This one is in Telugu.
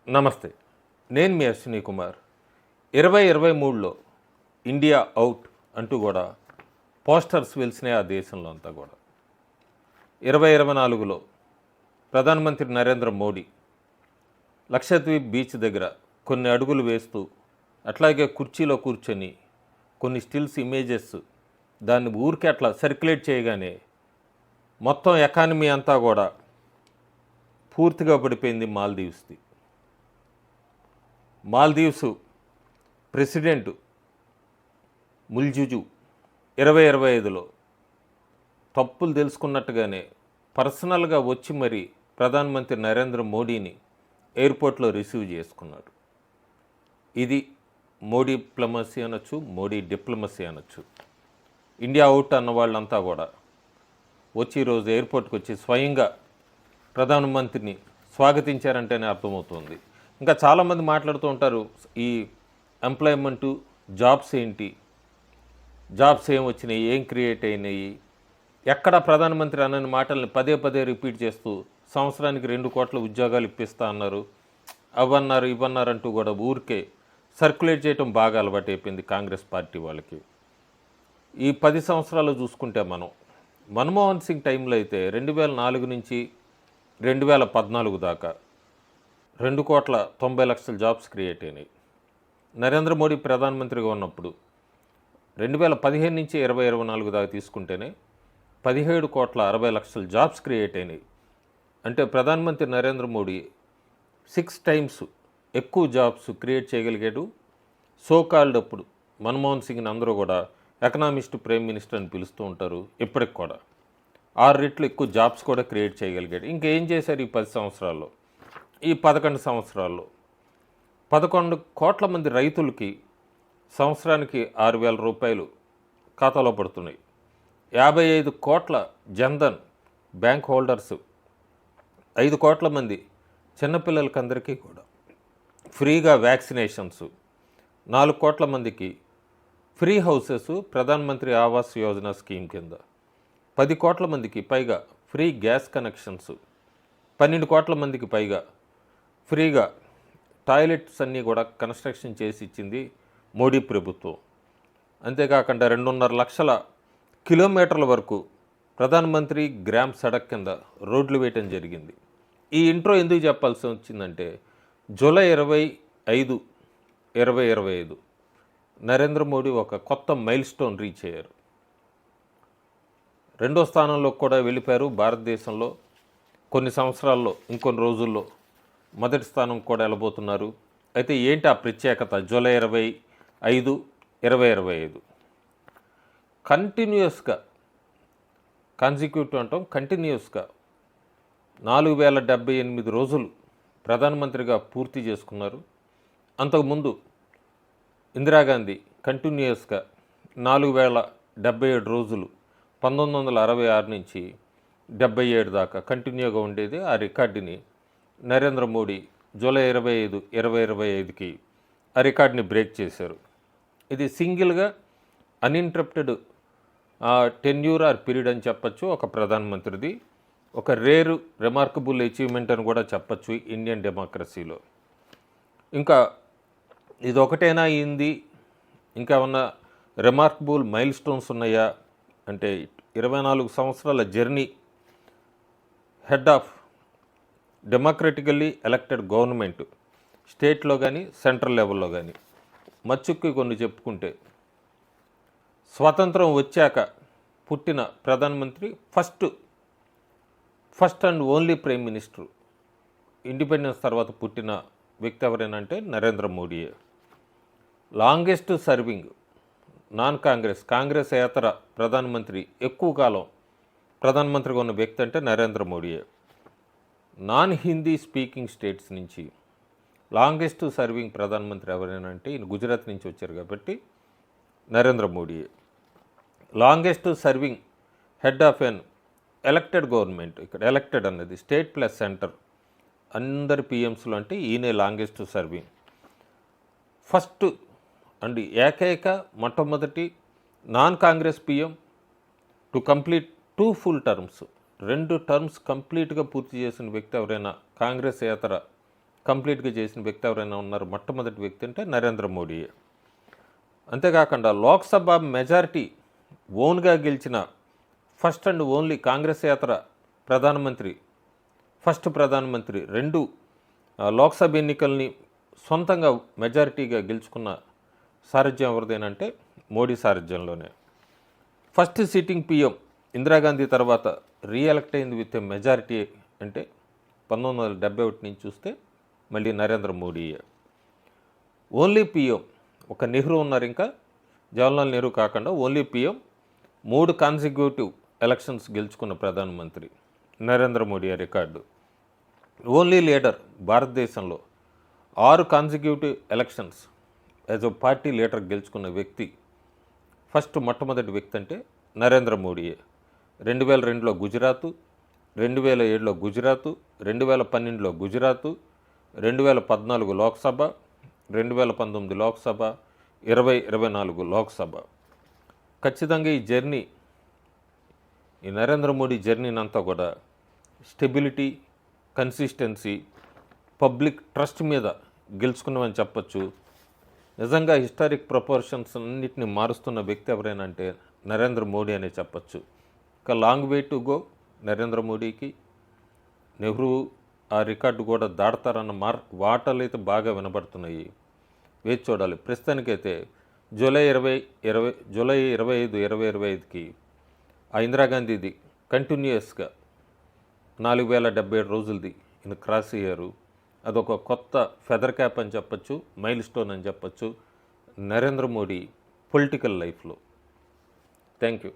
నమస్తే. నేను మీ అశ్విని కుమార్. 2023లో ఇండియా అవుట్ అంటూ కూడా పోస్టర్స్ వెలిసినాయి ఆ దేశంలో అంతా కూడా. 2024లో ప్రధానమంత్రి నరేంద్ర మోడీ లక్షద్వీప్ బీచ్ దగ్గర కొన్ని అడుగులు వేస్తూ, అట్లాగే కుర్చీలో కూర్చొని కొన్ని స్టిల్స్ ఇమేజెస్ దాన్ని ఊరికే అట్లా సర్క్యులేట్ చేయగానే మొత్తం ఎకానమీ అంతా కూడా పూర్తిగా పడిపోయింది మాల్దీవ్స్ది. మాల్దీవ్స్ ప్రెసిడెంట్ ముల్జుజు 2025లో తప్పులు తెలుసుకున్నట్టుగానే పర్సనల్గా వచ్చి మరి ప్రధానమంత్రి నరేంద్ర మోడీని ఎయిర్పోర్ట్లో రిసీవ్ చేసుకున్నాడు. ఇది మోడీ డిప్లొమసీ అనొచ్చు, మోడీ డిప్లొమసీ అనొచ్చు. ఇండియా అవుట్ అన్న వాళ్ళంతా కూడా వచ్చి ఈరోజు ఎయిర్పోర్ట్కి వచ్చి స్వయంగా ప్రధానమంత్రిని స్వాగతించారంటేనే అర్థమవుతుంది. ఇంకా చాలామంది మాట్లాడుతూ ఉంటారు, ఈ ఎంప్లాయ్మెంటు జాబ్స్ ఏంటి, జాబ్స్ ఏం వచ్చినాయి, ఏం క్రియేట్ అయినాయి, ఎక్కడ ప్రధానమంత్రి అన్న మాటల్ని పదే పదే రిపీట్ చేస్తూ సంవత్సరానికి 2 కోట్ల ఉద్యోగాలు ఇప్పిస్తా అన్నారు, అవన్నారు ఇవన్నారు అంటూ కూడా ఊరికే సర్క్యులేట్ చేయటం బాగా అలవాటు అయిపోయింది కాంగ్రెస్ పార్టీ వాళ్ళకి. ఈ 10 సంవత్సరాలు చూసుకుంటే మన్మోహన్ సింగ్ టైంలో అయితే 2004 నుంచి 2014 దాకా 2,90,00,000 జాబ్స్ క్రియేట్ అయినాయి. నరేంద్ర మోడీ ప్రధానమంత్రిగా ఉన్నప్పుడు 2015 నుంచి 2024 దాకా తీసుకుంటేనే 17,60,00,000 జాబ్స్ క్రియేట్ అయినాయి. అంటే ప్రధానమంత్రి నరేంద్ర మోడీ 6 టైమ్స్ ఎక్కువ జాబ్స్ క్రియేట్ చేయగలిగాడు. సోకాల్డ్ అప్పుడు మన్మోహన్ సింగ్ని అందరూ కూడా ఎకనామిస్ట్ ప్రైమ్ మినిస్టర్ అని పిలుస్తూ ఉంటారు. ఇప్పటికి కూడా 6 రెట్లు ఎక్కువ జాబ్స్ కూడా క్రియేట్ చేయగలిగాడు. ఇంకేం చేశారు ఈ 10 సంవత్సరాల్లో? ఈ 11 సంవత్సరాల్లో 11 కోట్ల మంది రైతులకి సంవత్సరానికి 6,000 రూపాయలు ఖాతాలో పడుతున్నాయి. 55 కోట్ల జన్ధన్ బ్యాంక్ హోల్డర్స్, 5 కోట్ల మంది చిన్నపిల్లలకందరికీ కూడా ఫ్రీగా వ్యాక్సినేషన్స్, 4 కోట్ల మందికి ఫ్రీ హౌసెస్ ప్రధానమంత్రి ఆవాస్ యోజన స్కీమ్ కింద, 10 కోట్ల మందికి పైగా ఫ్రీ గ్యాస్ కనెక్షన్స్, 12 కోట్ల మందికి పైగా ఫ్రీగా టాయిలెట్స్ అన్నీ కూడా కన్స్ట్రక్షన్ చేసి ఇచ్చింది మోడీ ప్రభుత్వం. అంతేకాకుండా 2.5 లక్షల కిలోమీటర్ల వరకు ప్రధానమంత్రి గ్రామ్ సడక్ కింద రోడ్లు వేయటం జరిగింది. ఈ ఇంట్రో ఎందుకు చెప్పాల్సి వచ్చిందంటే, జూలై 25, 2025 నరేంద్ర మోడీ ఒక కొత్త మైల్ స్టోన్ రీచ్ అయ్యారు. 2వ స్థానంలో కూడా వెళ్ళిపోయారు. భారతదేశంలో కొన్ని సంవత్సరాల్లో, ఇంకొన్ని రోజుల్లో మొదటి స్థానం కూడా వెళ్ళబోతున్నారు. అయితే ఏంటి ఆ ప్రత్యేకత? జూలై 25, 2025 కంటిన్యూస్గా, కాన్సిక్యూటివ్ అంటాం, కంటిన్యూస్గా 4,078 రోజులు ప్రధానమంత్రిగా పూర్తి చేసుకున్నారు. అంతకుముందు ఇందిరాగాంధీ కంటిన్యూస్గా 4,077 రోజులు 1966 నుంచి 77 దాకా కంటిన్యూగా ఉండేది. ఆ రికార్డుని నరేంద్ర మోడీ జూలై 25, 2025కి ఆ రికార్డుని బ్రేక్ చేశారు. ఇది సింగిల్గా అన్ఇంటరప్టెడ్ టెన్యూర్ ఆర్ పీరియడ్ అని చెప్పచ్చు ఒక ప్రధానమంత్రిది. ఒక రేరు రిమార్కబుల్ అచీవ్మెంట్ అని కూడా చెప్పచ్చు ఇండియన్ డెమోక్రసీలో. ఇంకా ఇది ఒకటేనా అయింది, ఇంకా ఉన్న రిమార్కబుల్ మైల్ స్టోన్స్ ఉన్నాయా అంటే, 24 సంవత్సరాల journey, head of democratically elected government స్టేట్లో కానీ సెంట్రల్ లెవెల్లో కానీ. మచ్చుక్కి కొన్ని చెప్పుకుంటే, స్వాతంత్రం వచ్చాక పుట్టిన ప్రధానమంత్రి, first and only prime minister. Independence తర్వాత పుట్టిన వ్యక్తి ఎవరైనంటే నరేంద్ర మోడీయే. లాంగెస్ట్ సర్వింగ్ నాన్ కాంగ్రెస్ ఏతర ప్రధానమంత్రి, ఎక్కువ కాలం ప్రధానమంత్రిగా ఉన్న వ్యక్తి అంటే నరేంద్ర మోడీయే. నాన్ హిందీ స్పీకింగ్ స్టేట్స్ నుంచి లాంగెస్ట్ సర్వింగ్ ప్రధానమంత్రి ఎవరైనా అంటే ఈయన గుజరాత్ నుంచి వచ్చారు కాబట్టి నరేంద్ర మోడీయే. Longest serving head of an elected government, ఇక్కడ ఎలక్టెడ్ అన్నది స్టేట్ ప్లస్ సెంటర్, అందరి పిఎంస్లో అంటే ఈయనే లాంగెస్ట్ సర్వింగ్. ఫస్ట్ అండ్ ఏకైక మొట్టమొదటి non Congress PM to complete 2 full terms, 2 terms కంప్లీట్గా పూర్తి చేసిన వ్యక్తి ఎవరైనా కాంగ్రెస్ ఏతర కంప్లీట్గా చేసిన వ్యక్తి ఎవరైనా ఉన్నారు, మొట్టమొదటి వ్యక్తి అంటే నరేంద్ర మోడీ. అంతేకాకుండా లోక్సభ మెజారిటీ ఓన్గా గెలిచిన ఫస్ట్ అండ్ ఓన్లీ కాంగ్రెసేతర ప్రధానమంత్రి, ఫస్ట్ ప్రధానమంత్రి. 2 లోక్సభ ఎన్నికల్ని సొంతంగా మెజారిటీగా గెలుచుకున్న సారథ్యం ఎవరిదేనంటే మోడీ సారథ్యంలోనే. ఫస్ట్ సిట్టింగ్ పిఎం ఇందిరాగాంధీ తర్వాత రీఎలెక్ట్ అయింది విత్ మెజారిటీ అంటే 1971 నుంచి చూస్తే మళ్ళీ నరేంద్ర మోడీయే. ఓన్లీ పిఎం ఒక నెహ్రూ ఉన్నారు, ఇంకా జవహర్లాల్ నెహ్రూ కాకుండా ఓన్లీ పిఎం 3 కాన్సిక్యూటివ్ ఎలక్షన్స్ గెలుచుకున్న ప్రధానమంత్రి Narendra Modi record. Only leader భారతదేశంలో 6 consecutive elections as a party leader గెలుచుకున్న వ్యక్తి, ఫస్ట్ మొట్టమొదటి వ్యక్తి అంటే నరేంద్ర మోడీయే. 2002లో గుజరాత్, 2007లో గుజరాత్, 2012లో గుజరాత్, 2014 లోక్సభ, 2019 లోక్సభ, 2024 లోక్సభ. ఖచ్చితంగా ఈ జర్నీ, ఈ నరేంద్ర మోడీ జర్నీనంతా కూడా స్టెబిలిటీ, కన్సిస్టెన్సీ, పబ్లిక్ ట్రస్ట్ మీద గెలుచుకున్నామని చెప్పచ్చు. నిజంగా హిస్టారిక్ ప్రపోర్షన్స్ అన్నింటినీ మారుస్తున్న వ్యక్తి ఎవరైనా అంటే నరేంద్ర మోడీ అనే చెప్పచ్చు. ఇంకా long way to go Narendra మోడీకి. నెహ్రూ ఆ రికార్డు కూడా దాడతారన్న వార్తలు అయితే బాగా వినబడుతున్నాయి. వేచి చూడాలి. ప్రస్తుతానికైతే జూలై 25, 2025కి ఆ ఇందిరాగాంధీది కంటిన్యూయస్గా 4077 రోజులది ఈయన క్రాస్ అయ్యారు. అదొక కొత్త ఫెదర్ క్యాప్ అని చెప్పచ్చు, మైల్ స్టోన్ అని చెప్పచ్చు నరేంద్ర మోడీ పొలిటికల్ లైఫ్లో. Thank you.